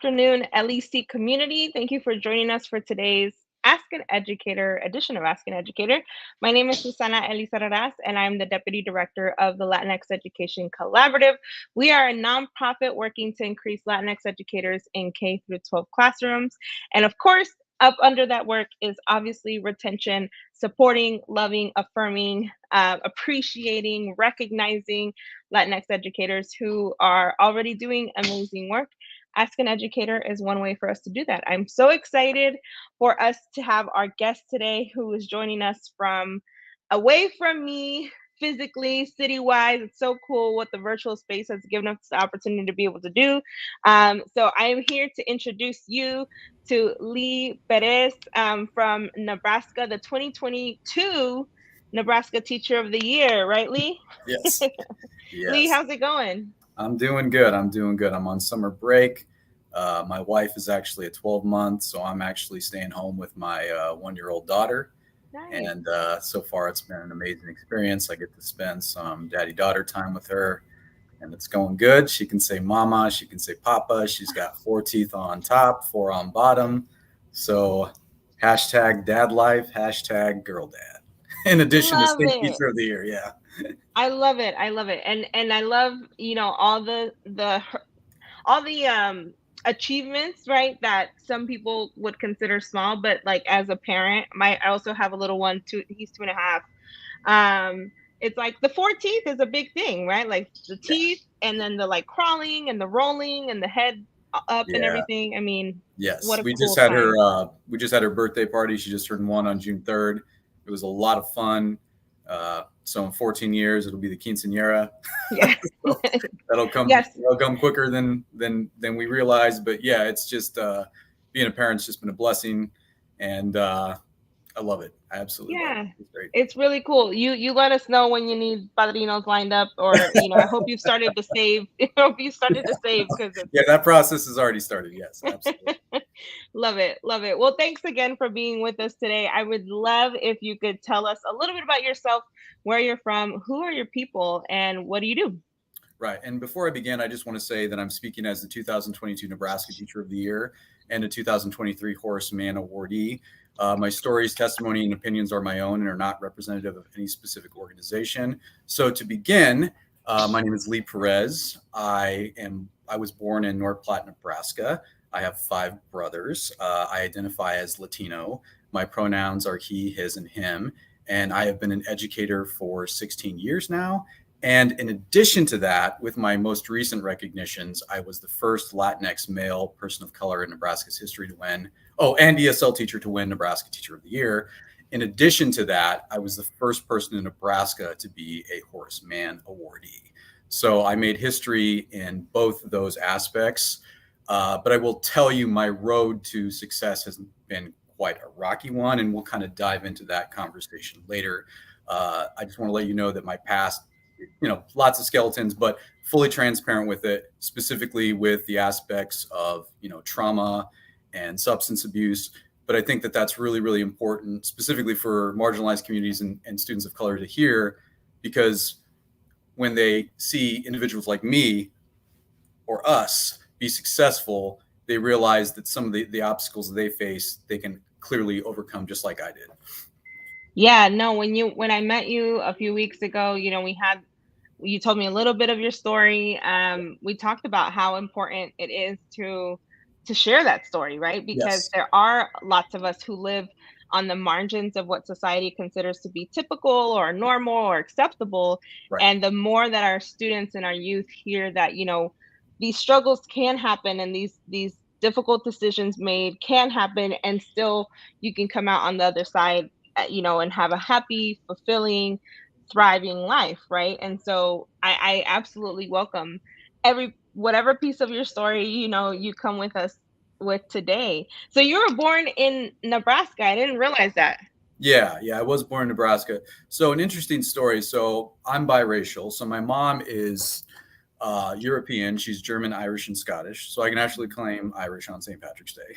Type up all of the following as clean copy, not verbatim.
afternoon, LEC community. Thank you for joining us for today's Ask an Educator edition of Ask an Educator. My name is Susana Elizarraz, and I'm the Deputy Director of the Latinx Education Collaborative. We are a nonprofit working to increase Latinx educators in K through 12 classrooms. And of course, up under that work is obviously retention, supporting, loving, affirming, appreciating, recognizing Latinx educators who are already doing amazing work. Ask an Educator is one way for us to do that. I'm so excited for us to have our guest today who is joining us from away from me physically, city-wise. It's so cool what the virtual space has given us the opportunity to be able to do. So I am here to introduce you to Lee Perez from Nebraska, the 2022 Nebraska Teacher of the Year, right, Lee? Yes. Lee, Yes. how's it going? I'm doing good. I'm on summer break. My wife is actually at 12 months, so I'm actually staying home with my 1-year-old daughter. Nice. And so far, it's been an amazing experience. I get to spend some daddy-daughter time with her, and it's going good. She can say mama, she can say papa. She's got 4 teeth on top, 4 on bottom. So hashtag dad life, hashtag girl dad. In addition to Love state it. teacher of the year, yeah. I love it. I love it. And I love, all the achievements, right? That some people would consider small, but like as a parent, I also have a little one too. He's 2.5. It's like the 4 teeth is a big thing, right? Like the Yeah. teeth and then the like crawling and the rolling and the head up and Yeah. everything. I mean, what Yes, a we just cool had her. time. We just had her birthday party. She just turned 1 on June 3rd. It was a lot of fun. So in 14 years, it'll be the quinceañera. Yeah. So that'll come. Yes. That'll come quicker than we realized. But yeah, it's just being a parent's just been a blessing, and I love it. I absolutely love it. Yeah, It's great. it's really cool. You let us know when you need padrinos lined up, or I hope you've started to save. I hope you started to save because it's Yeah, that process has already started. Yes, absolutely. love it, love it. Well, thanks again for being with us today. I would love if you could tell us a little bit about yourself, where you're from, who are your people, and what do you do? Right. And before I begin, I just want to say that I'm speaking as the 2022 Nebraska Teacher of the Year and a 2023 Horace Mann Awardee. My stories, testimony, and opinions are my own and are not representative of any specific organization. So to begin, my name is Lee Perez. I was born in North Platte, Nebraska. I have 5 brothers. I identify as Latino. My pronouns are he, his, and him. And I have been an educator for 16 years now. And in addition to that, with my most recent recognitions, I was the first Latinx male person of color in Nebraska's history to win, and ESL teacher to win Nebraska Teacher of the Year. In addition to that, I was the first person in Nebraska to be a Horace Mann Awardee. So I made history in both of those aspects. But I will tell you, my road to success has been quite a rocky one, and we'll kind of dive into that conversation later. I just want to let you know that my past, lots of skeletons, but fully transparent with it, specifically with the aspects of, trauma and substance abuse. But I think that that's really, really important, specifically for marginalized communities and students of color to hear, because when they see individuals like me or us be successful, they realize that some of the obstacles that they face, they can clearly overcome just like I did. Yeah, no, when I met you a few weeks ago, you told me a little bit of your story. We talked about how important it is to share that story, right? Because Yes. there are lots of us who live on the margins of what society considers to be typical or normal or acceptable. Right. And the more that our students and our youth hear that, these struggles can happen and these difficult decisions made can happen, and still you can come out on the other side, and have a happy, fulfilling, thriving life, right? And so I absolutely welcome every whatever piece of your story you come with us with today. So you were born in Nebraska. I didn't realize that. Yeah, I was born in Nebraska. So an interesting story. So I'm biracial. So my mom is European. She's German, Irish, and Scottish. So I can actually claim Irish on St. Patrick's Day.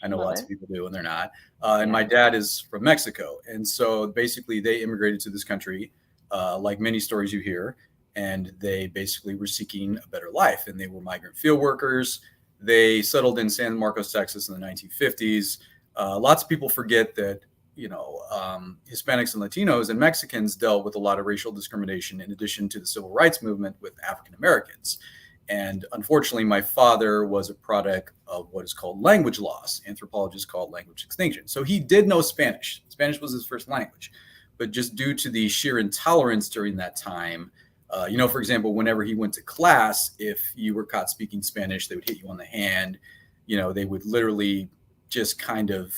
I know Love lots it. of people do, and they're not. And Yeah. my dad is from Mexico. And so basically, they immigrated to this country, like many stories you hear, and they basically were seeking a better life. And they were migrant field workers. They settled in San Marcos, Texas in the 1950s. Lots of people forget that, Hispanics and Latinos and Mexicans dealt with a lot of racial discrimination in addition to the civil rights movement with African Americans. And unfortunately, my father was a product of what is called language loss. Anthropologists call it language extinction. So he did know Spanish. Spanish was his first language. But just due to the sheer intolerance during that time, for example, whenever he went to class, if you were caught speaking Spanish, they would hit you on the hand. They would literally just kind of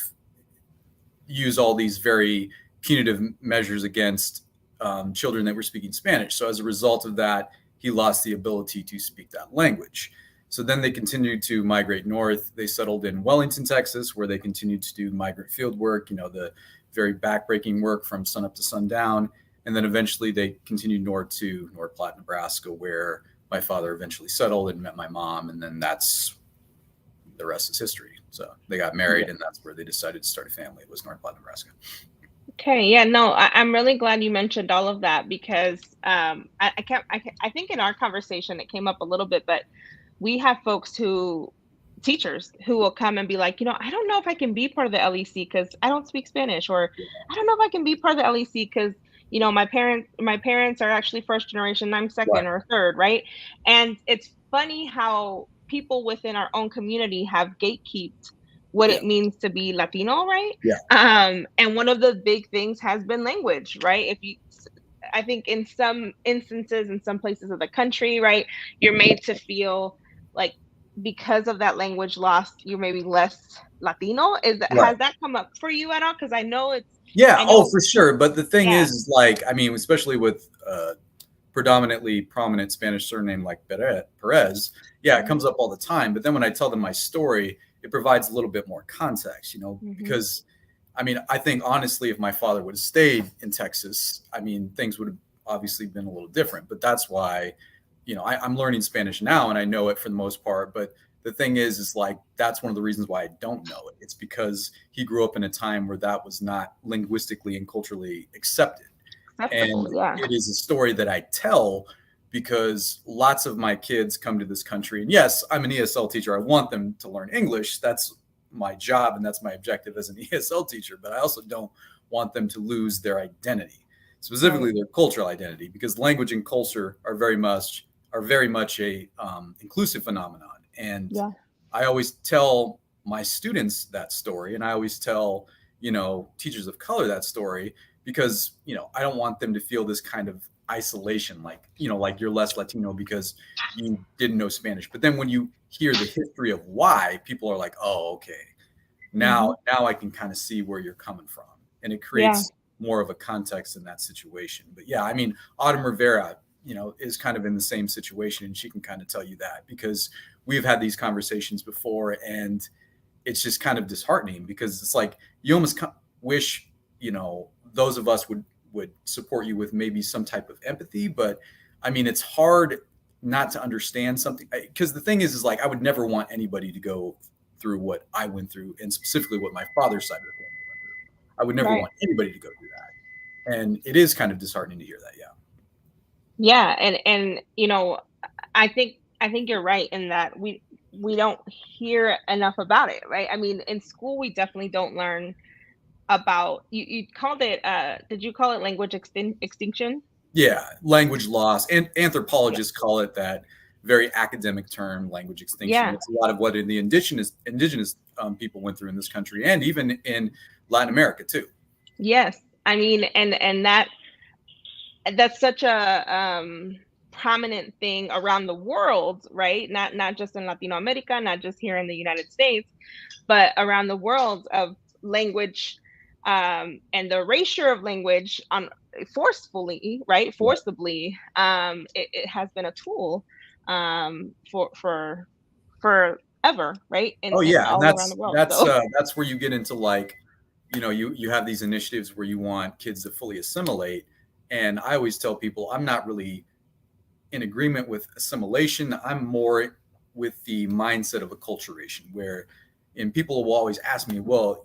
use all these very punitive measures against children that were speaking Spanish. So as a result of that, he lost the ability to speak that language. So then they continued to migrate north. They settled in Wellington, Texas, where they continued to do migrant field work, the very backbreaking work from sunup to sundown. And then eventually they continued north to North Platte, Nebraska, where my father eventually settled and met my mom. And then the rest is history. So they got married, and that's where they decided to start a family. It was North Platte, Nebraska. Okay, yeah, no, I'm really glad you mentioned all of that because I think in our conversation it came up a little bit, but we have teachers who will come and be like, I don't know if I can be part of the LEC because I don't speak Spanish, or I don't know if I can be part of the LEC because my parents are actually first generation, I'm second or third, right? And it's funny how people within our own community have gatekeeped what it means to be Latino, right? Yeah. And one of the big things has been language, right? I think in some instances, in some places of the country, right, you're made to feel like because of that language loss, you're maybe less Latino. Has that come up for you at all? Because I know it's for sure. But the thing is especially with predominantly prominent Spanish surname like Perez, it comes up all the time. But then when I tell them my story, it provides a little bit more context, because I think honestly, if my father would have stayed in Texas, things would have obviously been a little different. But that's why, I'm learning Spanish now and I know it for the most part. But the thing is like, that's one of the reasons why I don't know it. It's because he grew up in a time where that was not linguistically and culturally accepted. And it is a story that I tell because lots of my kids come to this country. And yes, I'm an ESL teacher. I want them to learn English. That's my job and that's my objective as an ESL teacher. But I also don't want them to lose their identity, specifically their cultural identity, because language and culture are very much a inclusive phenomenon. And I always tell my students that story, and I always tell teachers of color that story, because I don't want them to feel this kind of isolation, like you're less Latino because you didn't know Spanish. But then when you hear the history of why, people are like, oh, okay, now I can kind of see where you're coming from, and it creates more of a context in that situation. But Autumn Rivera is kind of in the same situation, and she can kind of tell you that, because we've had these conversations before, and it's just kind of disheartening, because it's like you almost wish those of us would support you with maybe some type of empathy. But it's hard not to understand something, because the thing is like, I would never want anybody to go through what I went through, and specifically what my father's side of the family went through. I would never want anybody to go through that. And it is kind of disheartening to hear that. And I think you're right in that we don't hear enough about it, right? In school we definitely don't learn about, you called it, did you call it language extinction? Yeah, language loss. And anthropologists call it that very academic term, language extinction. It's a lot of what the indigenous people went through in this country, and even in Latin America too. Yes, and that's such a prominent thing around the world, right? Not just in Latino America, not just here in the United States, but around the world, of language and the erasure of language forcibly, it has been a tool for forever, right? And all around the world. That's where you get into like, you have these initiatives where you want kids to fully assimilate. And I always tell people, I'm not really in agreement with assimilation. I'm more with the mindset of acculturation, and people will always ask me, well,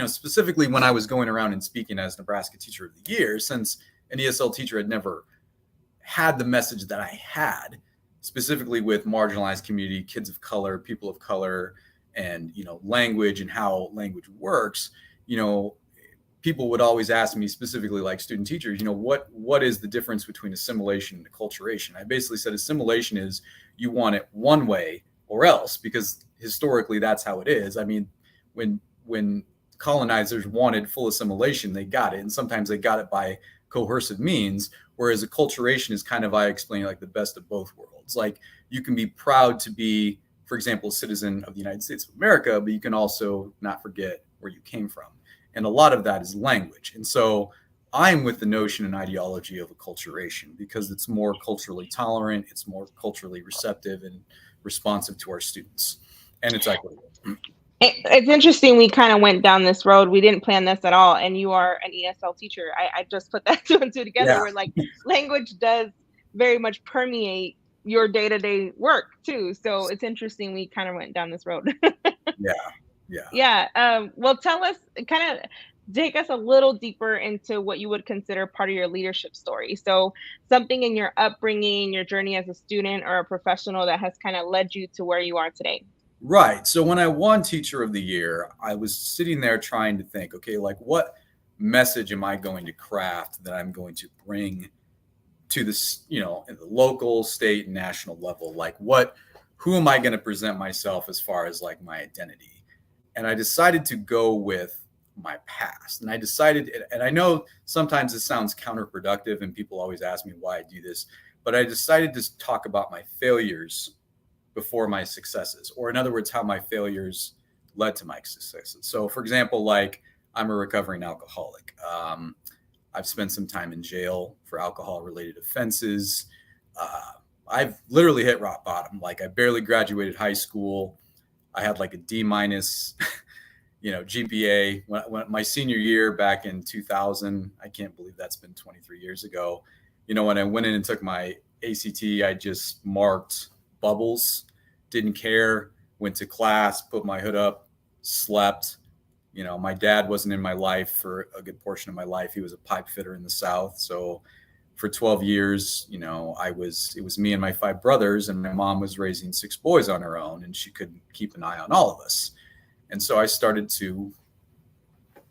specifically when I was going around and speaking as Nebraska Teacher of the Year, since an ESL teacher had never had the message that I had, specifically with marginalized community, kids of color, people of color, and, language and how language works, people would always ask me, specifically like student teachers, what is the difference between assimilation and acculturation? I basically said assimilation is you want it one way or else, because historically that's how it is. I mean, when colonizers wanted full assimilation, they got it, and sometimes they got it by coercive means, whereas acculturation is kind of, I explain, like the best of both worlds. Like, you can be proud to be, for example, a citizen of the United States of America, but you can also not forget where you came from. And a lot of that is language. And so I'm with the notion and ideology of acculturation because it's more culturally tolerant, it's more culturally receptive and responsive to our students, and it's equitable. It's interesting. We kind of went down this road. We didn't plan this at all. And you are an ESL teacher. I just put that two and two together, where like language does very much permeate your day-to-day work too. So it's interesting. We kind of went down this road. Yeah. Well, tell us, kind of take us a little deeper into what you would consider part of your leadership story. So something in your upbringing, your journey as a student or a professional that has kind of led you to where you are today. Right. So when I won Teacher of the Year, I was sitting there trying to think, okay, like what message am I going to craft that I'm going to bring to this, in the local, state, and national level? Like who am I going to present myself as far as like my identity? And I decided to go with my past. And I know sometimes it sounds counterproductive and people always ask me why I do this, but I decided to talk about my failures before my successes, or in other words, how my failures led to my successes. So for example, like I'm a recovering alcoholic. I've spent some time in jail for alcohol related offenses. I've literally hit rock bottom. Like I barely graduated high school. I had like a D minus, GPA when my senior year back in 2000. I can't believe that's been 23 years ago. When I went in and took my ACT, I just marked bubbles, didn't care, went to class, put my hood up, slept. My dad wasn't in my life for a good portion of my life. He was a pipe fitter in the South. So for 12 years, it was me and my 5 brothers, and my mom was raising 6 boys on her own, and she couldn't keep an eye on all of us. And so I started to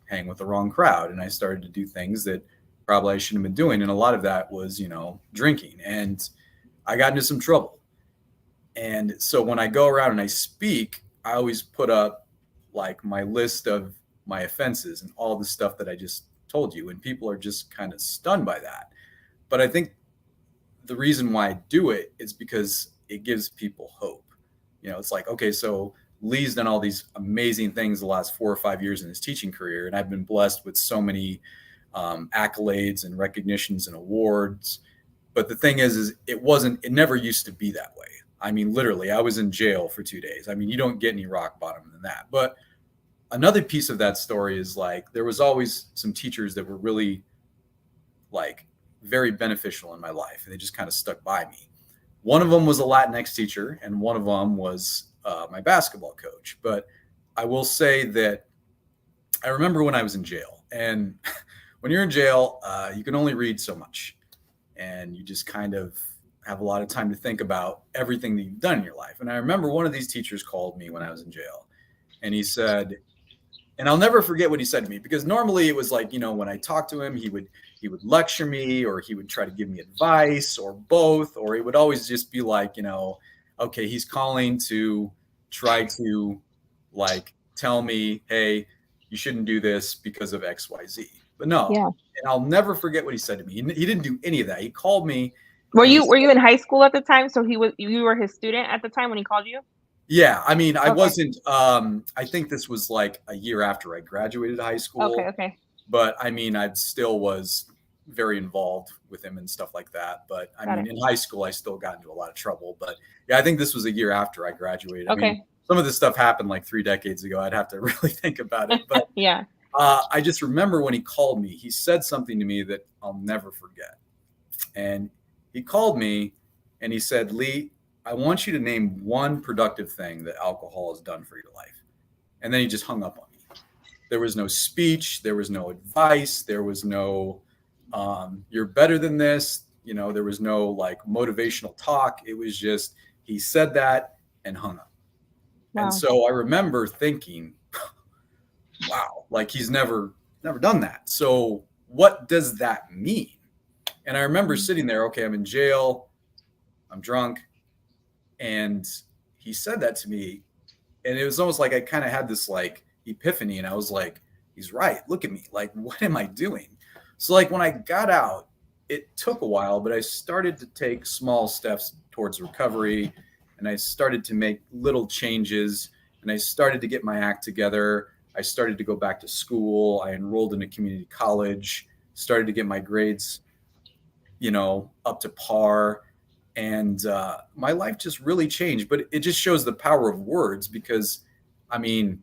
hang with the wrong crowd, and I started to do things that probably I shouldn't have been doing. And a lot of that was, drinking, and I got into some trouble. And so when I go around and I speak, I always put up like my list of my offenses and all the stuff that I just told you. And people are just kind of stunned by that. But I think the reason why I do it is because it gives people hope. It's like, okay, so Lee's done all these amazing things the last 4 or 5 years in his teaching career. And I've been blessed with so many accolades and recognitions and awards. But the thing is it never used to be that way. I mean, literally, I was in jail for 2 days. I mean, you don't get any rock bottom than that. But another piece of that story is like, there was always some teachers that were really like very beneficial in my life. And they just kind of stuck by me. One of them was a Latinx teacher, and one of them was my basketball coach. But I will say that I remember when I was in jail, and when you're in jail, you can only read so much, and you just kind of have a lot of time to think about everything that you've done in your life. And I remember one of these teachers called me when I was in jail, and he said, and I'll never forget what he said to me, because normally it was like, when I talked to him, he would lecture me, or he would try to give me advice, or both, or he would always just be like, okay, he's calling to try to like tell me, hey, you shouldn't do this because of XYZ. But no, and I'll never forget what he said to me. He didn't do any of that. He called me. Were you in high school at the time? So you were his student at the time when he called you? Yeah. I mean, I wasn't, I think this was like a year after I graduated high school. Okay. But I mean, I still was very involved with him and stuff like that. But I mean, in high school, I still got into a lot of trouble. But yeah, I think this was a year after I graduated. Okay. I mean, some of this stuff happened like 3 decades ago. I'd have to really think about it. But yeah. I just remember when he called me, he said something to me that I'll never forget. And he called me and he said, Lee, I want you to name one productive thing that alcohol has done for your life. And then he just hung up on me. There was no speech. There was no advice. There was no, you're better than this. You know, there was no like motivational talk. It was just, he said that and hung up. Wow. And so I remember thinking, wow, like he's never done that. So what does that mean? And I remember sitting there, okay, I'm in jail, I'm drunk, and he said that to me, and it was almost like I kind of had this like epiphany, and I was like, he's right, look at me, like what am I doing? So like when I got out, it took a while, but I started to take small steps towards recovery, and I started to make little changes, and I started to get my act together. I started to go back to school. I enrolled in a community college, started to get my grades, you know, up to par. And my life just really changed. But it just shows the power of words, because, I mean,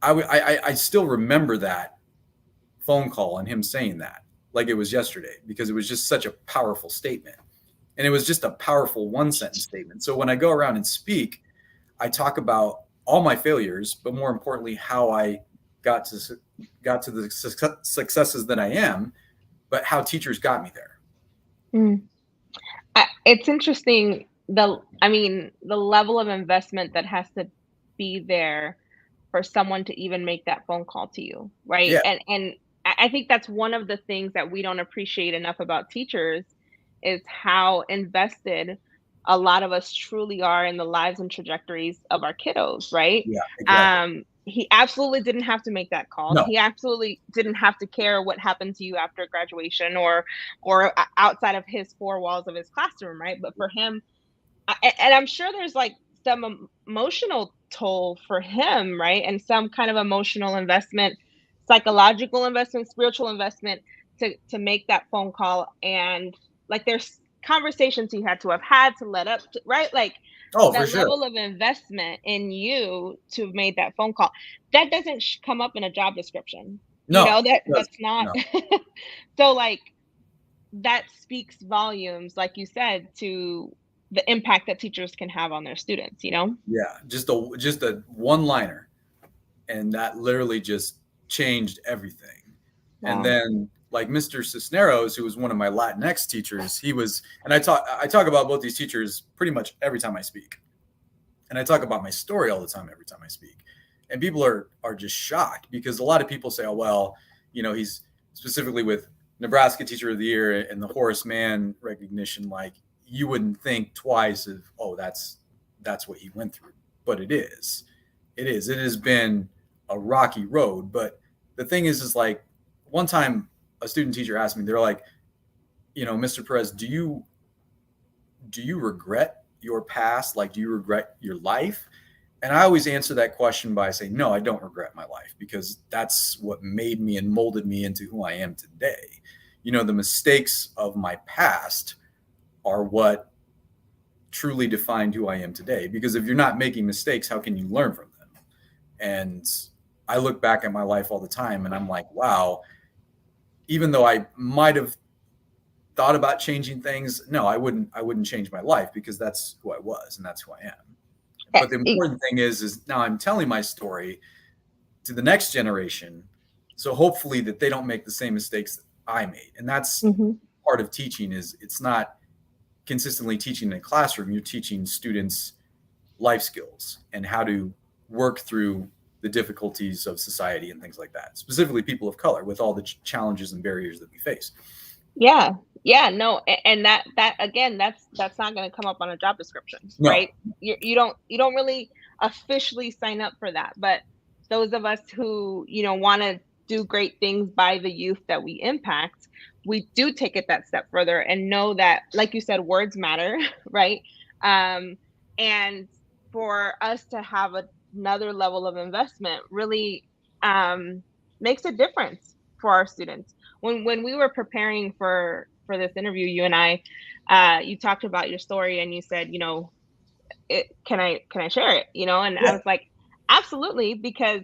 I still remember that phone call and him saying that like it was yesterday, because it was just such a powerful statement. And it was just a powerful one sentence statement. So when I go around and speak, I talk about all my failures, but more importantly, how I got to the successes that I am, but how teachers got me there. It's interesting, the level of investment that has to be there for someone to even make that phone call to you, right? Yeah. And I think that's one of the things that we don't appreciate enough about teachers, is how invested a lot of us truly are in the lives and trajectories of our kiddos, right? Yeah, exactly. He absolutely didn't have to make that call. No. He absolutely didn't have to care what happened to you after graduation, or outside of his four walls of his classroom, right? But for him, and I'm sure there's like some emotional toll for him, right? And some kind of emotional investment, psychological investment, spiritual investment, to make that phone call. And like there's conversations he had to have had to let up to, right? Like Oh, for that sure. level of investment in you to have made that phone call, that doesn't come up in a job description. No, That's not. no. So like that speaks volumes, like you said, to the impact that teachers can have on their students, Yeah, just a one liner, and that literally just changed everything. And Wow. then like Mr. Cisneros, who was one of my Latinx teachers, he was, and I talk about both these teachers pretty much every time I speak, and I talk about my story all the time every time I speak, and people are just shocked, because a lot of people say, oh well, you know, he's specifically with Nebraska Teacher of the Year and the Horace Mann recognition, like you wouldn't think twice of, oh, that's what he went through. But it has been a rocky road. But the thing is like one time a student teacher asked me, they're like, you know, Mr. Perez, do you regret your past? Like, do you regret your life? And I always answer that question by saying, no, I don't regret my life, because that's what made me and molded me into who I am today. You know, the mistakes of my past are what truly defined who I am today. Because if you're not making mistakes, how can you learn from them? And I look back at my life all the time and I'm like, wow, even though I might have thought about changing things, no, I wouldn't change my life, because that's who I was and that's who I am. But the important thing is now I'm telling my story to the next generation, so hopefully that they don't make the same mistakes that I made. And that's part of teaching, is it's not consistently teaching in a classroom. You're teaching students life skills and how to work through the difficulties of society and things like that, specifically people of color, with all the challenges and barriers that we face. Yeah. Yeah, no, and that again, that's not going to come up on a job description, No. right? You don't really officially sign up for that, but those of us who, want to do great things by the youth that we impact, we do take it that step further and know that, like you said, words matter, right? And for us to have another level of investment really makes a difference for our students. When we were preparing for this interview, you and I, you talked about your story and you said, can I share it? And I Yeah. was like, absolutely, because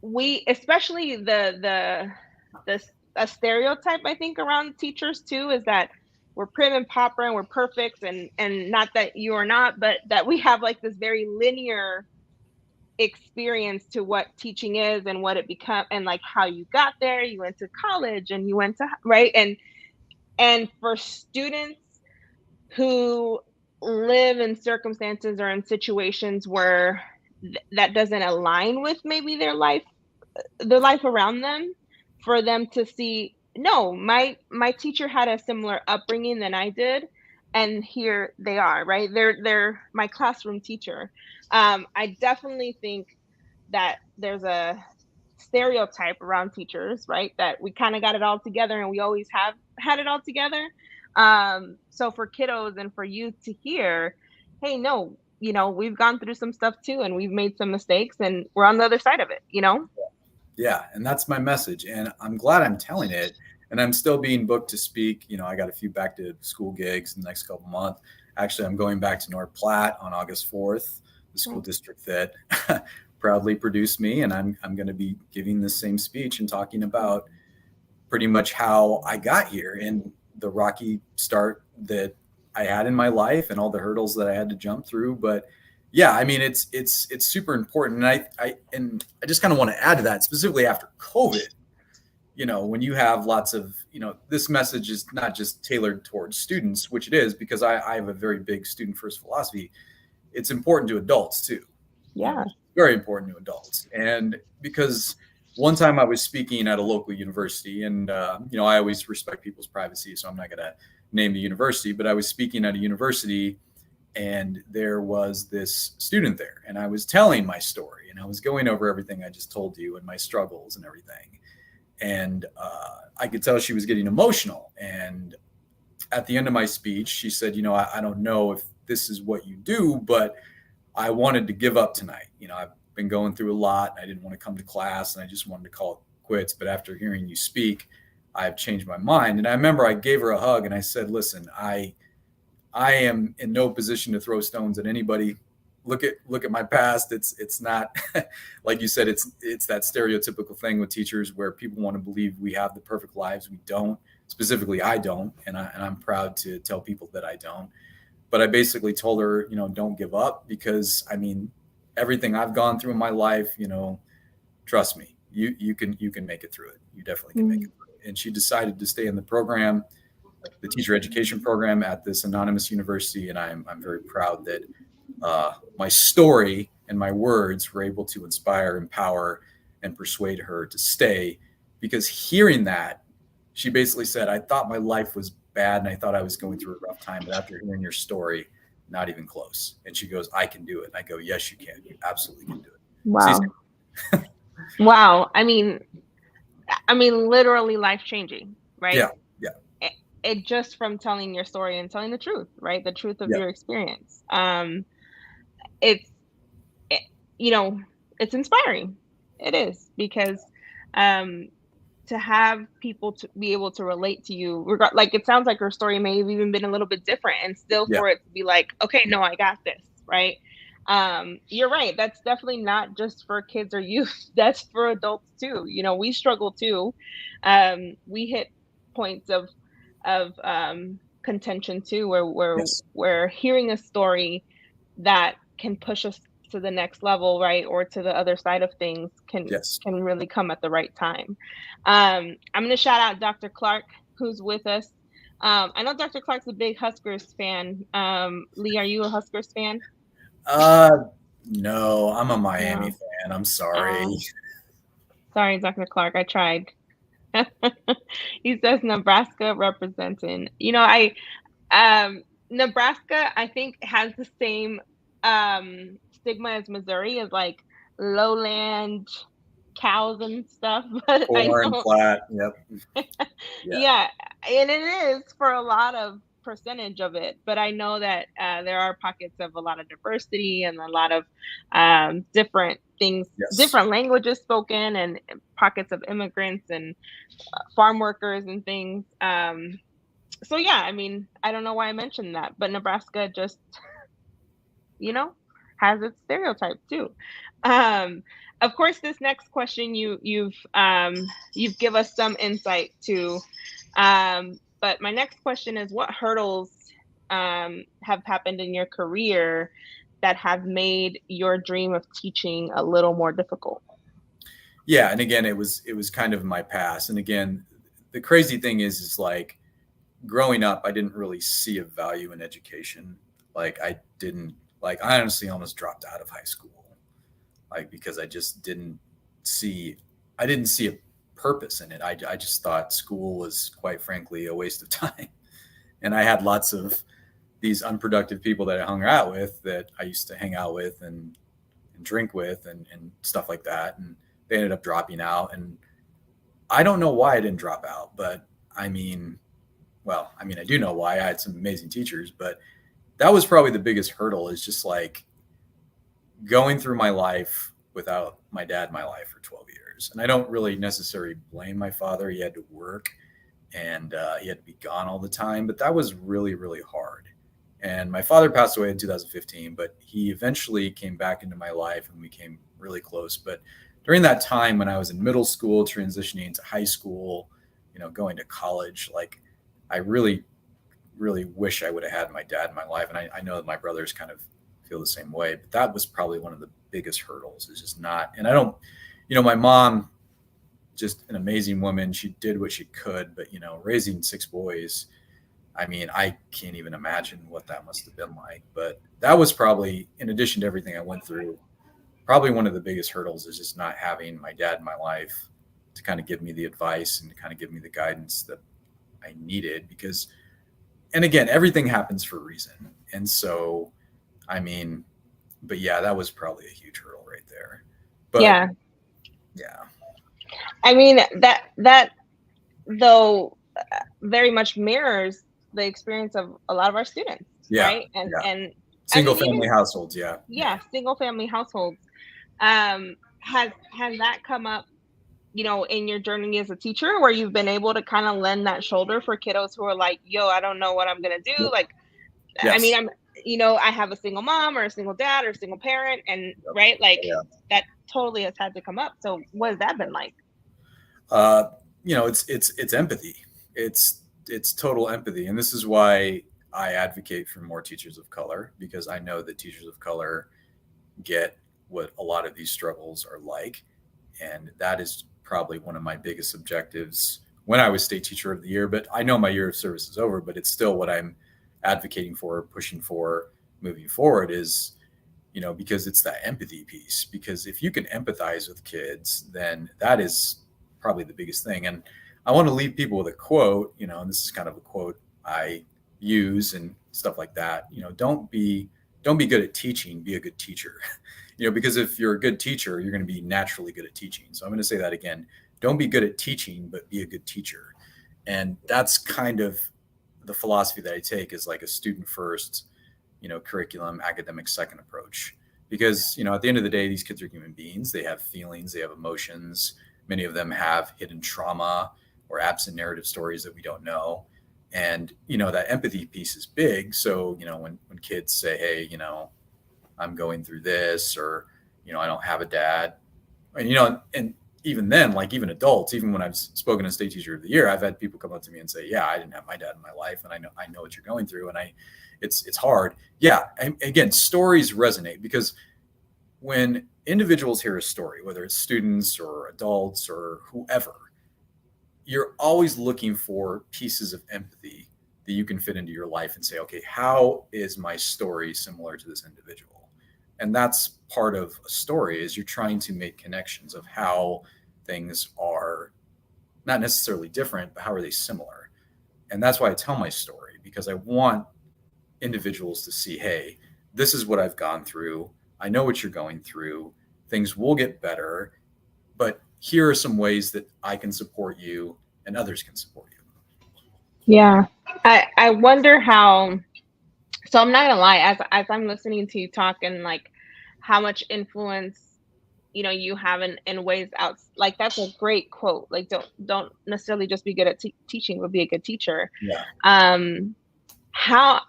we, especially the a stereotype I think around teachers too, is that we're prim and proper and we're perfect, and not that you are not, but that we have like this very linear experience to what teaching is and what it become, and like how you got there. You went to college and you went to, right, and And for students who live in circumstances or in situations where that doesn't align with maybe their life around them, for them to see, no, my teacher had a similar upbringing than I did, and here they are, right? They're my classroom teacher. I definitely think that there's a stereotype around teachers, right? That we kind of got it all together, and we always have had it all together. So for kiddos and for youth to hear, hey, no, we've gone through some stuff too, and we've made some mistakes, and we're on the other side of it. Yeah, and that's my message, and I'm glad I'm telling it. And I'm still being booked to speak. I got a few back to school gigs in the next couple months. Actually, I'm going back to North Platte on August 4th, the school district that proudly produced me, and I'm going to be giving the same speech and talking about pretty much how I got here and the rocky start that I had in my life and all the hurdles that I had to jump through. But yeah, I mean, it's super important. And I just kind of want to add to that, specifically after COVID, when you have lots of, this message is not just tailored towards students, which it is, because I have a very big student first philosophy. It's important to adults too. Yeah. Very important to adults. And because one time I was speaking at a local university, and, I always respect people's privacy, so I'm not going to name the university, but I was speaking at a university, and there was this student there, and I was telling my story, and I was going over everything I just told you and my struggles and everything. And I could tell she was getting emotional. And at the end of my speech, she said, I don't know if this is what you do, but I wanted to give up tonight. I've been going through a lot, and I didn't want to come to class, and I just wanted to call it quits. But after hearing you speak, I've changed my mind. And I remember I gave her a hug, and I said, listen, I am in no position to throw stones at anybody. Look at my past. It's not like you said, it's that stereotypical thing with teachers where people want to believe we have the perfect lives. We don't. Specifically, I don't, and I'm proud to tell people that I don't. But I basically told her, don't give up, because I mean, everything I've gone through in my life, trust me, you can make it through it. You definitely can make it through it. And she decided to stay in the program, the teacher education program at this anonymous university. And I'm very proud that my story and my words were able to inspire, empower, and persuade her to stay. Because hearing that, she basically said, I thought my life was bad and I thought I was going through a rough time, but after hearing your story, not even close. And she goes, I can do it. And I go, yes, you can. You absolutely can do it. Wow. Wow. I mean, literally life changing, right? Yeah. It just from telling your story and telling the truth, right? The truth of your experience. It's inspiring. It is, because to have people to be able to relate to you, like, it sounds like her story may have even been a little bit different, and still for it to be like, okay, no, I got this, right? You're right. That's definitely not just for kids or youth. That's for adults too. We struggle too. We hit points of contention too, where hearing a story that can push us to the next level, right, or to the other side of things, can really come at the right time. I'm going to shout out Dr. Clark, who's with us. I know Dr. Clark's a big Huskers fan. Lee, are you a Huskers fan? No, I'm a Miami fan. I'm sorry. Sorry, Dr. Clark. I tried. He says Nebraska representing. Nebraska, I think, has the same stigma as Missouri, as like lowland cows and stuff. But Corn, flat, yep. Yeah, and it is for a lot of percentage of it, but I know that there are pockets of a lot of diversity and a lot of different things, different languages spoken, and pockets of immigrants and farm workers and things. So yeah, I mean, I don't know why I mentioned that, but Nebraska just, has its stereotypes too. Of course, this next question you've give us some insight to, but my next question is, what hurdles have happened in your career that have made your dream of teaching a little more difficult? Yeah, and again, it was kind of my past. And again, the crazy thing is like, growing up, I didn't really see a value in education. I honestly almost dropped out of high school, because I just I didn't see a purpose in it. I just thought school was, quite frankly, a waste of time. And I had lots of these unproductive people that I hung out with, that I used to hang out with and drink with and stuff like that. And they ended up dropping out. And I don't know why I didn't drop out, but I mean, I do know why. I had some amazing teachers, but that was probably the biggest hurdle, is just like going through my life without my dad in my life for 12 years. And I don't really necessarily blame my father. He had to work, and he had to be gone all the time, but that was really, really hard. And my father passed away in 2015, but he eventually came back into my life and we became really close. But during that time, when I was in middle school, transitioning to high school, going to college, like, I really, really wish I would have had my dad in my life. And I know that my brothers kind of feel the same way, but that was probably one of the biggest hurdles, is just not, and I don't, my mom, just an amazing woman. She did what she could, but raising 6 boys, I mean, I can't even imagine what that must have been like. But that was probably, in addition to everything I went through, probably one of the biggest hurdles, is just not having my dad in my life to kind of give me the advice and to kind of give me the guidance that I needed. Because, and again, everything happens for a reason. And so, I mean, but yeah, that was probably a huge hurdle right there. But yeah. I mean, that though very much mirrors the experience of a lot of our students, right? And single family households, single family households. Has that come up, in your journey as a teacher, where you've been able to kind of lend that shoulder for kiddos who are like, yo, I don't know what I'm gonna do? Yep. Like, yes. I mean, I have a single mom or a single dad or a single parent, and right, like, that totally has had to come up. So what has that been like? It's empathy. It's total empathy. And this is why I advocate for more teachers of color, because I know that teachers of color get what a lot of these struggles are like. And that is probably one of my biggest objectives when I was state teacher of the year. But I know my year of service is over, but it's still what I'm advocating for, pushing for moving forward, is, because it's that empathy piece. Because if you can empathize with kids, then that is probably the biggest thing. And I want to leave people with a quote, and this is kind of a quote I use and stuff like that. Don't be good at teaching, be a good teacher. Because if you're a good teacher, you're going to be naturally good at teaching. So I'm going to say that again. Don't be good at teaching, but be a good teacher. And that's kind of the philosophy that I take, is like a student first, curriculum, academic second approach. Because, at the end of the day, these kids are human beings. They have feelings, they have emotions. Many of them have hidden trauma or absent narrative stories that we don't know. And, that empathy piece is big. So, when kids say, hey, I'm going through this, or, I don't have a dad. And, and even then, like, even adults, even when I've spoken as state teacher of the year, I've had people come up to me and say, yeah, I didn't have my dad in my life. And I know what you're going through. And it's hard. Yeah. And again, stories resonate, because when individuals hear a story, whether it's students or adults or whoever, you're always looking for pieces of empathy that you can fit into your life and say, okay, how is my story similar to this individual? And that's part of a story, is you're trying to make connections of how things are not necessarily different, but how are they similar? And that's why I tell my story, because I want individuals to see, hey, this is what I've gone through. I know what you're going through. Things will get better, but here are some ways that I can support you and others can support you. Yeah. I wonder how, so I'm not gonna lie, as I'm listening to you talk, and like how much influence, you have in ways out, like, that's a great quote. Like, don't necessarily just be good at teaching, but be a good teacher. Yeah. How,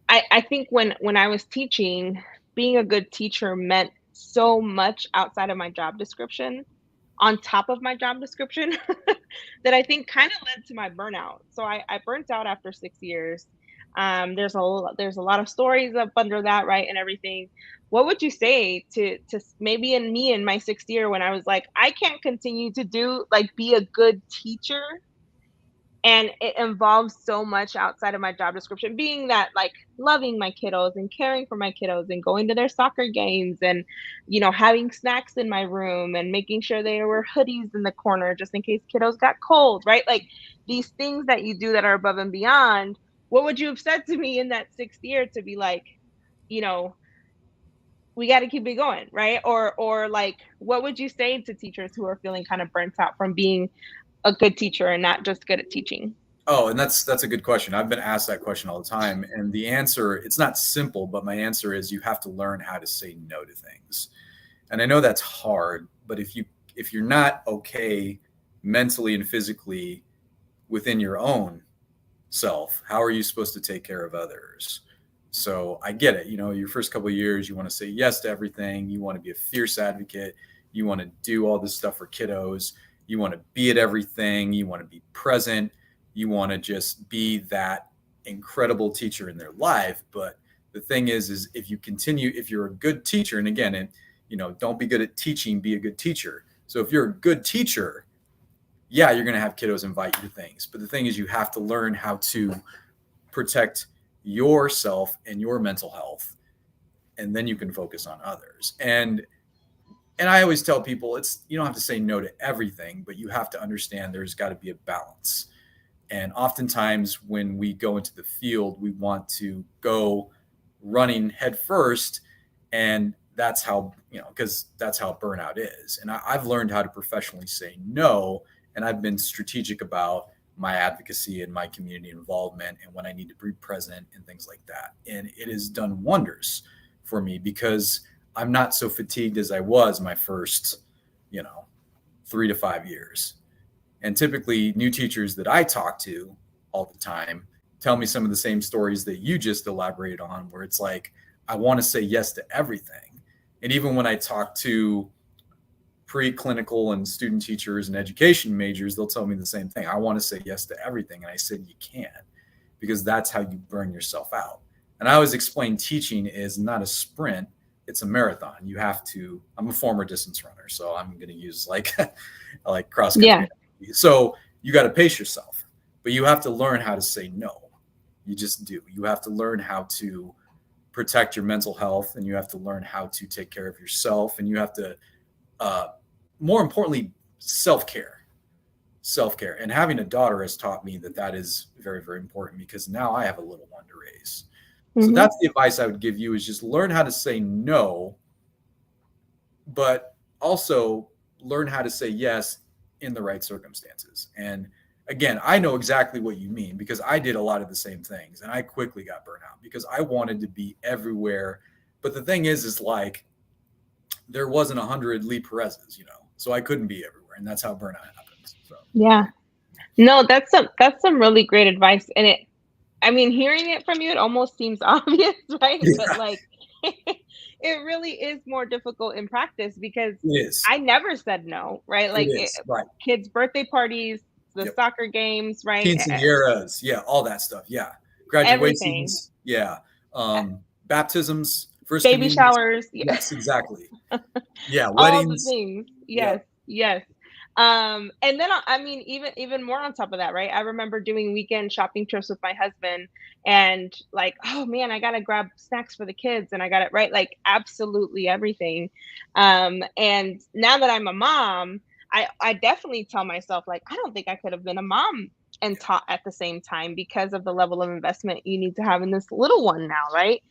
I think when I was teaching, being a good teacher meant so much outside of my job description, on top of my job description, that I think kind of led to my burnout. So I burnt out after 6 years. There's a lot of stories up under that, right, and everything. What would you say to maybe in me in my 6th year, when I was like, I can't continue to be a good teacher And it involves so much outside of my job description, being that like loving my kiddos and caring for my kiddos and going to their soccer games and, having snacks in my room and making sure there were hoodies in the corner just in case kiddos got cold, right? Like these things that you do that are above and beyond. What would you have said to me in that 6th year to be like, you know, we got to keep it going, right? Or like, what would you say to teachers who are feeling kind of burnt out from being a good teacher and not just good at teaching? Oh, and that's a good question. I've been asked that question all the time, and the answer, it's not simple, but my answer is you have to learn how to say no to things. And I know that's hard, but if you're not okay mentally and physically within your own self, how are you supposed to take care of others? So I get it. Your first couple of years, you want to say yes to everything. You want to be a fierce advocate. You want to do all this stuff for kiddos. You want to be at everything. You want to be present. You want to just be that incredible teacher in their life. But the thing is if you're a good teacher, and again, don't be good at teaching, be a good teacher. So if you're a good teacher, yeah, you're going to have kiddos invite you to things. But the thing is, you have to learn how to protect yourself and your mental health, and then you can focus on others. And I always tell people, you don't have to say no to everything, but you have to understand there's got to be a balance. And oftentimes when we go into the field, we want to go running head first. And that's how, because that's how burnout is. And I've learned how to professionally say no. And I've been strategic about my advocacy and my community involvement and when I need to be present and things like that. And it has done wonders for me because I'm not so fatigued as I was my first, 3 to 5 years. And typically new teachers that I talk to all the time tell me some of the same stories that you just elaborated on, where it's like, I want to say yes to everything. And even when I talk to pre-clinical and student teachers and education majors, they'll tell me the same thing. I want to say yes to everything. And I said, you can't, because that's how you burn yourself out. And I always explain teaching is not a sprint, it's a marathon. You have to, I'm a former distance runner, so I'm going to use like cross country. Yeah. So you got to pace yourself, but you have to learn how to say no. You just do. You have to learn how to protect your mental health, and you have to learn how to take care of yourself, and you have to, more importantly, self-care. And having a daughter has taught me that is very, very important, because now I have a little one to raise. So that's the advice I would give you, is just learn how to say no, but also learn how to say yes in the right circumstances. And again, I know exactly what you mean, because I did a lot of the same things, and I quickly got burnt out because I wanted to be everywhere. But the thing is like, there wasn't 100 Lee Perez's, so I couldn't be everywhere. And that's how burnout happens. So. Yeah. No, that's some really great advice. And hearing it from you, it almost seems obvious, right? Yeah. But like, it really is more difficult in practice, because I never said no, right? Like right. Kids' birthday parties, the soccer games, right? Quinceañeras, all that stuff. Yeah. Graduations. Everything. Yeah. Baptisms, first baby showers. Yes, exactly. Yeah. Weddings. All the things. Yes. Yeah. Yes. And then, even more on top of that, right? I remember doing weekend shopping trips with my husband, and like, oh man, I got to grab snacks for the kids, and I got it right. Like absolutely everything. And now that I'm a mom, I definitely tell myself, like, I don't think I could have been a mom and taught at the same time, because of the level of investment you need to have in this little one now. Right.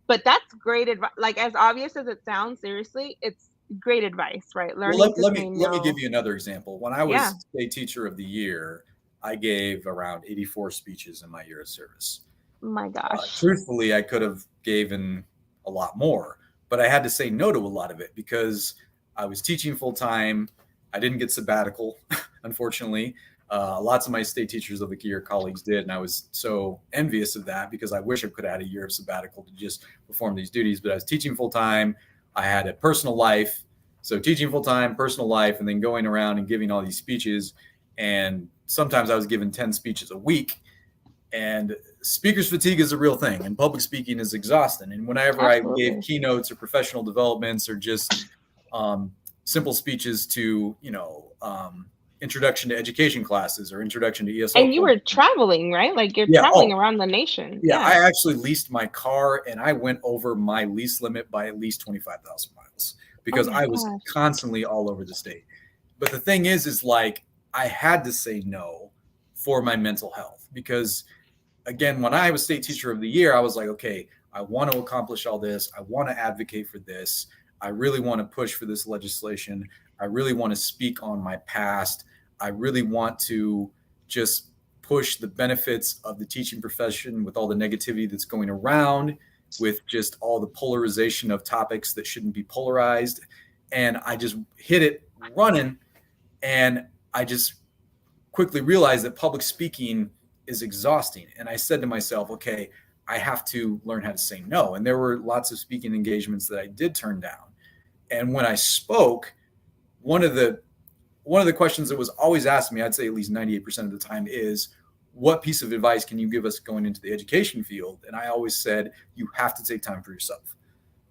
But that's great advice. Like, as obvious as it sounds, seriously, it's great advice, right? Learning let me give you another example. When I was State Teacher of the Year, I gave around 84 speeches in my year of service. My gosh. Truthfully, I could have given a lot more, but I had to say no to a lot of it because I was teaching full time. I didn't get sabbatical, unfortunately. Lots of my State Teachers of the Year colleagues did, and I was so envious of that, because I wish I could have had a year of sabbatical to just perform these duties. But I was teaching full time. I had a personal life. So teaching full time, personal life, and then going around and giving all these speeches. And sometimes I was given 10 speeches a week. And speaker's fatigue is a real thing, and public speaking is exhausting. And whenever Absolutely. I gave keynotes or professional developments or just simple speeches to, introduction to education classes or introduction to ESL And you courses. were traveling, right? Like you're Yeah. traveling around the nation. Yeah. I actually leased my car and I went over my lease limit by at least 25,000 miles because I was constantly all over the state. But the thing is like I had to say no for my mental health because, again, when I was state teacher of the year, I was like, okay, I want to accomplish all this. I want to advocate for this. I really want to push for this legislation. I really want to speak on my past. I really want to just push the benefits of the teaching profession with all the negativity that's going around, with just all the polarization of topics that shouldn't be polarized. And I just hit it running. And I just quickly realized that public speaking is exhausting. And I said to myself, okay, I have to learn how to say no. And there were lots of speaking engagements that I did turn down. And when I spoke, one of the questions that was always asked me, I'd say at least 98% of the time, is what piece of advice can you give us going into the education field? And I always said, you have to take time for yourself.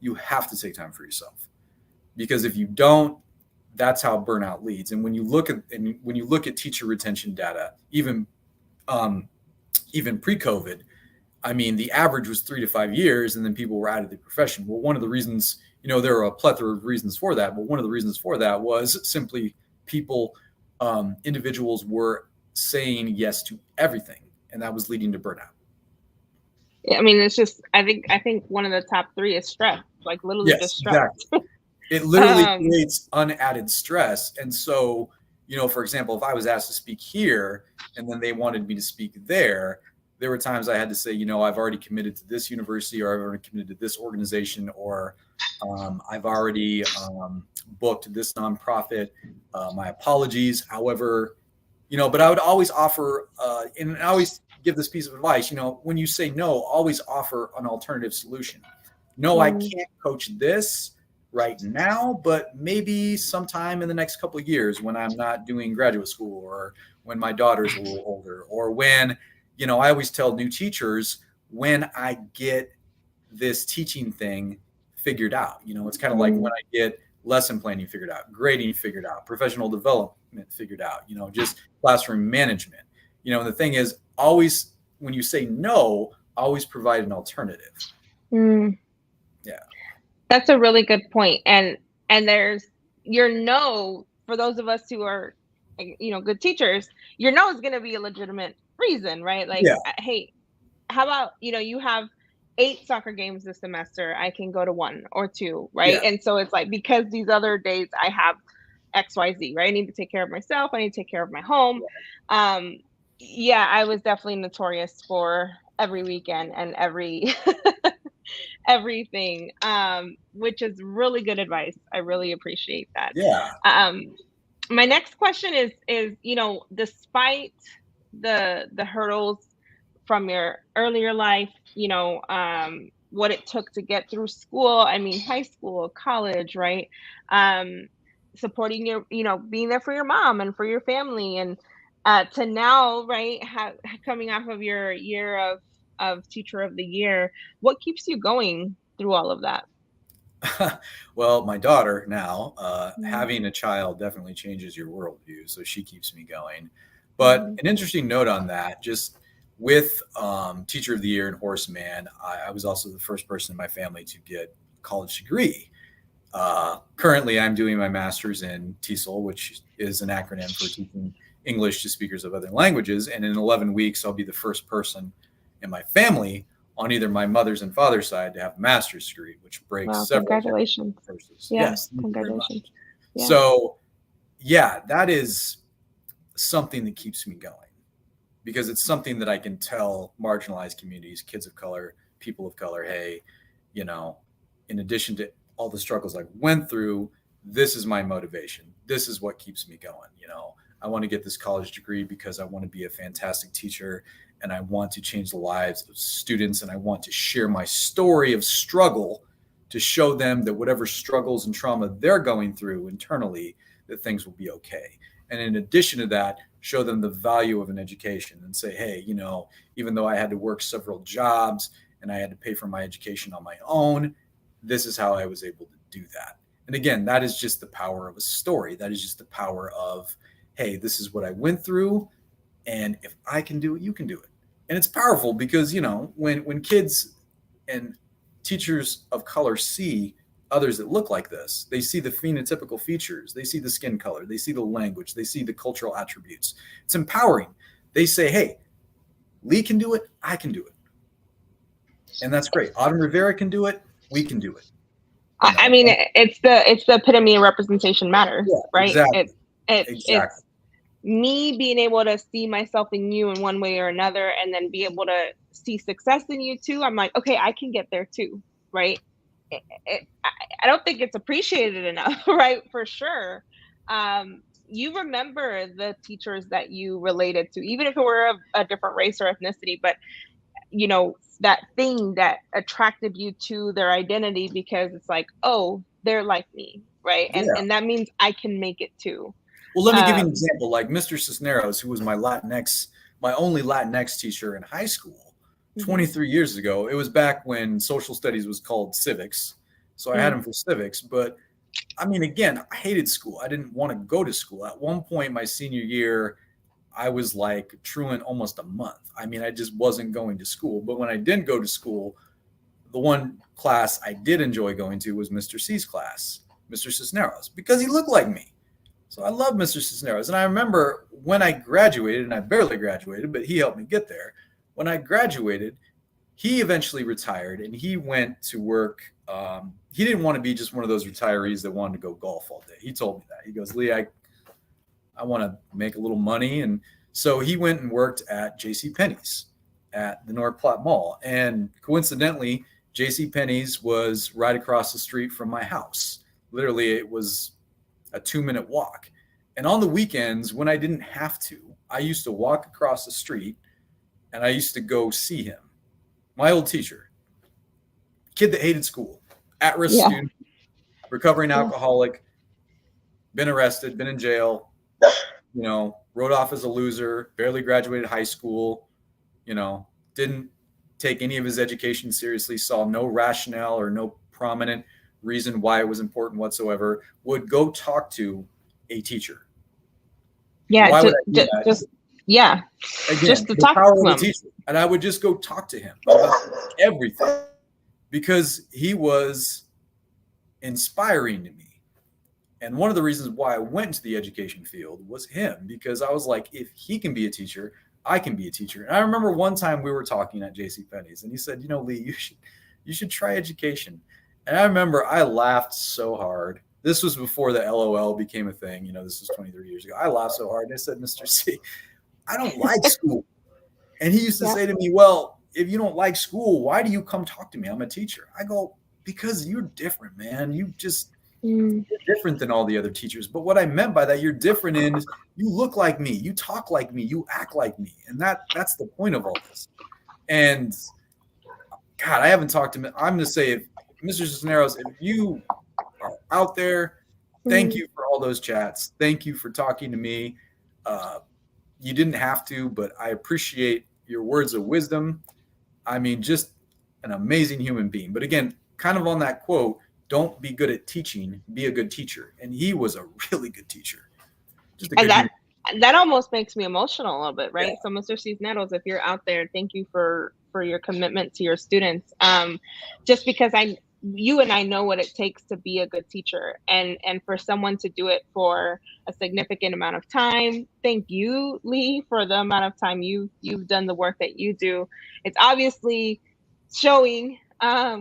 You have to take time for yourself. Because if you don't, that's how burnout leads. And when you look at teacher retention data, even pre-COVID, I mean, the average was 3 to 5 years, and then people were out of the profession. Well, one of the reasons, there are a plethora of reasons for that, but one of the reasons for that was simply people, individuals were saying yes to everything, and that was leading to burnout. I mean, it's just, I think one of the top 3 is stress, like literally just stress. Exactly. It literally creates unadded stress. And so, for example, if I was asked to speak here and then they wanted me to speak there were times I had to say, I've already committed to this university, or I've already committed to this organization, or I've already booked this nonprofit. My apologies. However, but I would always offer, and I always give this piece of advice, when you say no, always offer an alternative solution. No, I can't coach this right now, but maybe sometime in the next couple of years when I'm not doing graduate school, or when my daughter's a little older, or when, I always tell new teachers, when I get this teaching thing figured out, it's kind of like when I get lesson planning figured out, grading figured out, professional development figured out, just classroom management, and the thing is, always, when you say no, always provide an alternative. Yeah. That's a really good point. And there's your no, for those of us who are, good teachers, your no is going to be a legitimate reason, right? Like, hey, how about, you have 8 soccer games this semester, I can go to 1 or 2, right? And so it's like, because these other days I have XYZ, right? I need to take care of myself. I need to take care of my home. I was definitely notorious for every weekend and every everything, which is really good advice. I really appreciate that. My next question is, despite the hurdles from your earlier life, what it took to get through school, I mean, high school, college, right? Supporting your, being there for your mom and for your family, and to now, right, coming off of your year of Teacher of the Year, what keeps you going through all of that? Well, my daughter now, having a child definitely changes your worldview, so she keeps me going. But an interesting note on that, just with Teacher of the Year and Horace Mann, I was also the first person in my family to get a college degree. Currently, I'm doing my master's in TESOL, which is an acronym for teaching English to speakers of other languages. And in 11 weeks, I'll be the first person in my family on either my mother's and father's side to have a master's degree, which breaks several congratulations. Courses. Yeah, yes, congratulations. Yeah. So, that is something that keeps me going, because it's something that I can tell marginalized communities, kids of color, people of color, hey, in addition to all the struggles I went through, this is my motivation. This is what keeps me going. I want to get this college degree because I want to be a fantastic teacher, and I want to change the lives of students, and I want to share my story of struggle to show them that whatever struggles and trauma they're going through internally, that things will be okay. And in addition to that, show them the value of an education and say, hey, even though I had to work several jobs and I had to pay for my education on my own, this is how I was able to do that. And again, that is just the power of a story. That is just the power of hey, this is what I went through, and if I can do it, you can do it. And it's powerful because, when kids and teachers of color see others that look like this, they see the phenotypical features, they see the skin color, they see the language, they see the cultural attributes. It's empowering. They say, hey, Lee can do it, I can do it. And that's great. Autumn Rivera can do it, we can do it. I mean, it's the epitome of representation matters, right? Exactly. It's me being able to see myself in you in one way or another, and then be able to see success in you too. I'm like, okay, I can get there too, right? I don't think it's appreciated enough, right? For sure. You remember the teachers that you related to, even if it were of a different race or ethnicity, but that thing that attracted you to their identity, because it's like, oh, they're like me, right? And that means I can make it too. Well, let me give you an example. Like Mr. Cisneros, who was my only Latinx teacher in high school 23 years ago. It was back when social studies was called civics. So I had him for civics. But I mean, again, I hated school. I didn't want to go to school. At one point, my senior year, I was like truant almost a month. I mean, I just wasn't going to school. But when I didn't go to school, the one class I did enjoy going to was Mr. C's class, Mr. Cisneros, because he looked like me. So I love Mr. Cisneros. And I remember when I graduated, and I barely graduated, but he helped me get there. When I graduated, he eventually retired and he went to work. He didn't want to be just one of those retirees that wanted to go golf all day. He told me that. He goes, Lee, I want to make a little money. And so he went and worked at JCPenney's at the North Platte Mall. And coincidentally, JCPenney's was right across the street from my house. Literally, it was a 2-minute walk. And on the weekends, when I didn't have to, I used to walk across the street and I used to go see him. My old teacher, kid that hated school, at-risk student, recovering alcoholic, been arrested, been in jail, wrote off as a loser, barely graduated high school, didn't take any of his education seriously, saw no rationale or no prominent reason why it was important whatsoever, would go talk to a teacher. Yeah, why would I do that? Again, just to the talk power to of him. the teacher. And I would just go talk to him about everything because he was inspiring to me. And one of the reasons why I went into the education field was him, because I was like, if he can be a teacher, I can be a teacher. And I remember one time we were talking at JCPenney's and he said, Lee, you should try education. And I remember I laughed so hard. This was before the LOL became a thing. This was 23 years ago. I laughed so hard. And I said, Mr. C, I don't like school. And he used to say to me, well, if you don't like school, why do you come talk to me? I'm a teacher. I go, because you're different, man. You're different than all the other teachers. But what I meant by that, you're different in you look like me, you talk like me, you act like me. And that's the point of all this. And God, I haven't talked to him. I'm going to say, if Mr. Cisneros, if you are out there, thank you for all those chats. Thank you for talking to me. You didn't have to, but I appreciate your words of wisdom. I mean, just an amazing human being. But again, kind of on that quote, don't be good at teaching, be a good teacher. And he was a really good teacher. Just a good that almost makes me emotional a little bit, right? Yeah. So Mr. Cisneros, if you're out there, thank you for your commitment to your students. Just because you and I know what it takes to be a good teacher, and for someone to do it for a significant amount of time. Thank you, Lee, for the amount of time you've done the work that you do. It's obviously showing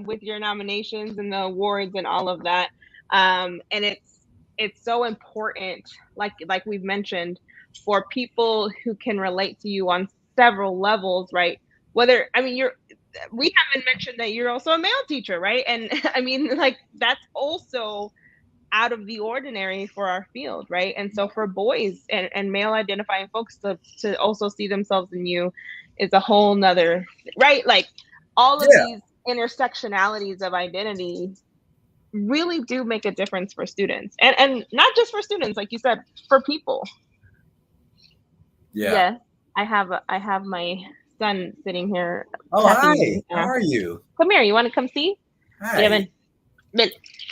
with your nominations and the awards and all of that. And it's so important, like we've mentioned, for people who can relate to you on several levels, right? We haven't mentioned that you're also a male teacher, right? And I mean, like, that's also out of the ordinary for our field, right? And so for boys and male identifying folks to also see themselves in you is a whole nother, right? Like, all of these intersectionalities of identity really do make a difference for students, and not just for students, like you said, for people. Yeah, I have my son sitting here. Oh, hi. How are you? Come here. You want to come see? Hi. Yeah, Ben.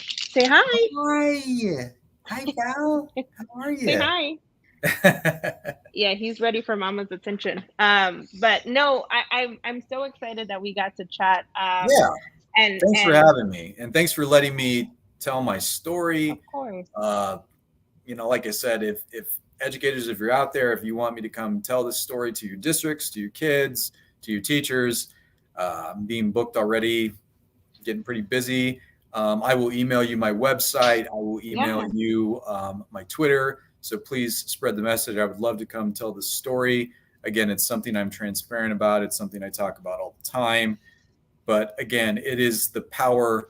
Say hi. Hi. Hi, Val. How are you? Say hi. Yeah, he's ready for mama's attention. But no, I'm so excited that we got to chat. Yeah. Thanks for And having me, and thanks for letting me tell my story. of course, Like I said, if educators, if you're out there, if you want me to come tell this story to your districts, to your kids, to your teachers, I'm being booked already, getting pretty busy. I will email you my website. I will email you my Twitter. So please spread the message. I would love to come tell this story. Again, it's something I'm transparent about. It's something I talk about all the time. But again, it is the power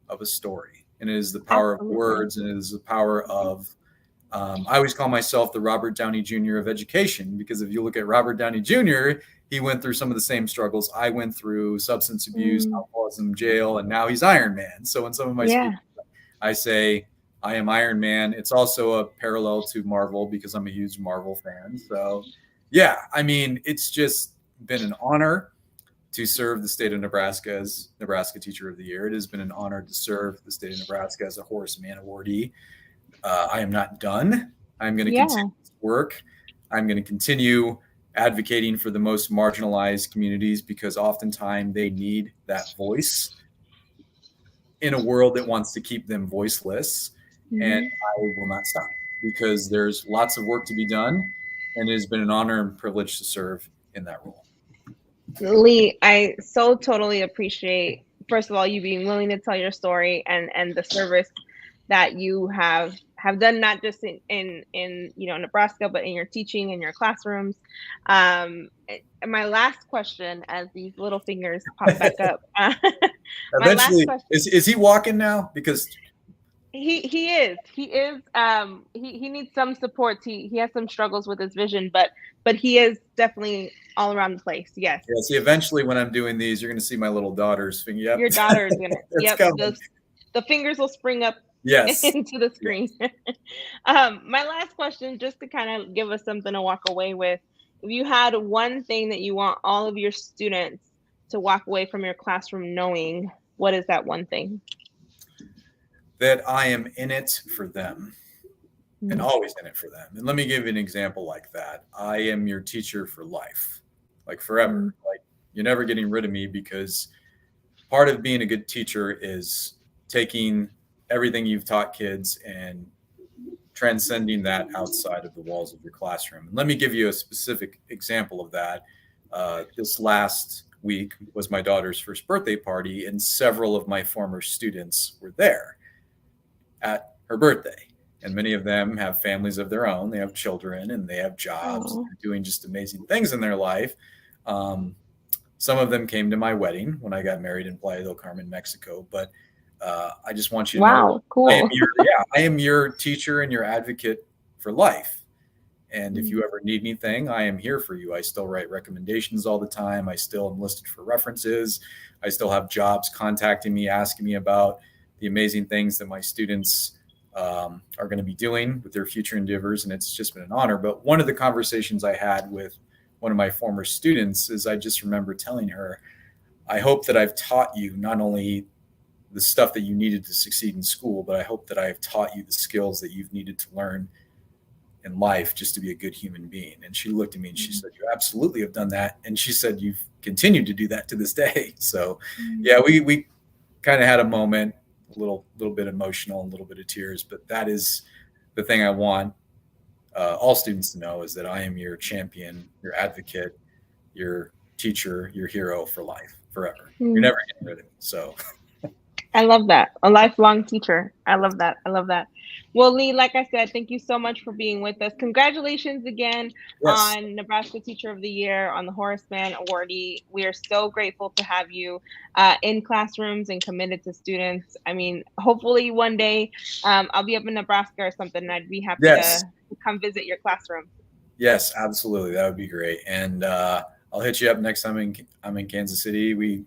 of a story, and it is the power of words, and it is the power of I always call myself the Robert Downey Jr. of education, because if you look at Robert Downey Jr., he went through some of the same struggles I went through: substance abuse, alcoholism, jail, and now he's Iron Man. So in some of my speeches, I say I am Iron Man. It's also a parallel to Marvel because I'm a huge Marvel fan. So yeah, I mean, it's just been an honor to serve the state of Nebraska as Nebraska Teacher of the Year. It has been an honor to serve the state of Nebraska as a Horace Mann Awardee. I am not done. I'm going to continue to work. I'm going to continue advocating for the most marginalized communities, because oftentimes they need that voice in a world that wants to keep them voiceless. And I will not stop, because there's lots of work to be done. And it has been an honor and privilege to serve in that role. Lee, I so totally appreciate, first of all, you being willing to tell your story and the service that you have done, not just in Nebraska, but in your teaching in your classrooms. My last question, as these little fingers pop back up. Eventually, is he walking now? Because he is. He needs some support. He has some struggles with his vision, but he is definitely all around the place. Yes. Yeah. See, eventually, when I'm doing these, you're going to see my little daughter's finger. Yep. Your daughter's gonna. Yep. The fingers will spring up. Yes. Into the screen. Yes. My last question, just to kind of give us something to walk away with. If you had one thing that you want all of your students to walk away from your classroom knowing, what is that one thing? That I am in it for them, and always in it for them. And let me give you an example like that. I am your teacher for life, like forever. Like, you're never getting rid of me, because part of being a good teacher is taking everything you've taught kids and transcending that outside of the walls of your classroom. And let me give you a specific example of that. This last week was my daughter's first birthday party, and several of my former students were there at her birthday. And many of them have families of their own. They have children and they have jobs. And they're doing just amazing things in their life. Some of them came to my wedding when I got married in Playa del Carmen, Mexico. But I just want you to know, cool. I am your teacher and your advocate for life. And if you ever need anything, I am here for you. I still write recommendations all the time. I still am listed for references. I still have jobs contacting me, asking me about the amazing things that my students are going to be doing with their future endeavors. And it's just been an honor. But one of the conversations I had with one of my former students is, I just remember telling her, I hope that I've taught you not only the stuff that you needed to succeed in school, but I hope that I have taught you the skills that you've needed to learn in life just to be a good human being. And she looked at me and she said, you absolutely have done that. And she said, you've continued to do that to this day. So yeah, we kind of had a moment, a little bit emotional, a little bit of tears, but that is the thing I want all students to know, is that I am your champion, your advocate, your teacher, your hero for life, forever. You're never getting rid of me. So I love that. A lifelong teacher. I love that. I love that. Well, Lee, like I said, thank you so much for being with us. Congratulations again on Nebraska Teacher of the Year, on the Horace Mann Awardee. We are so grateful to have you in classrooms and committed to students. I mean, hopefully one day I'll be up in Nebraska or something, and I'd be happy to come visit your classroom. Yes, absolutely. That would be great. And I'll hit you up next time I'm in Kansas City. We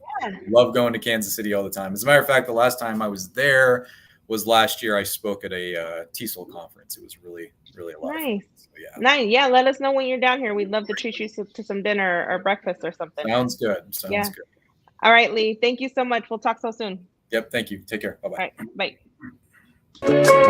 love going to Kansas City all the time. As a matter of fact, the last time I was there was last year. I spoke at a TESOL conference. It was really, really a lot of fun. So, nice. Yeah, let us know when you're down here. We'd love to treat you to some dinner or breakfast or something. Sounds good. Sounds good. All right, Lee. Thank you so much. We'll talk so soon. Yep. Thank you. Take care. Bye-bye. All right, bye.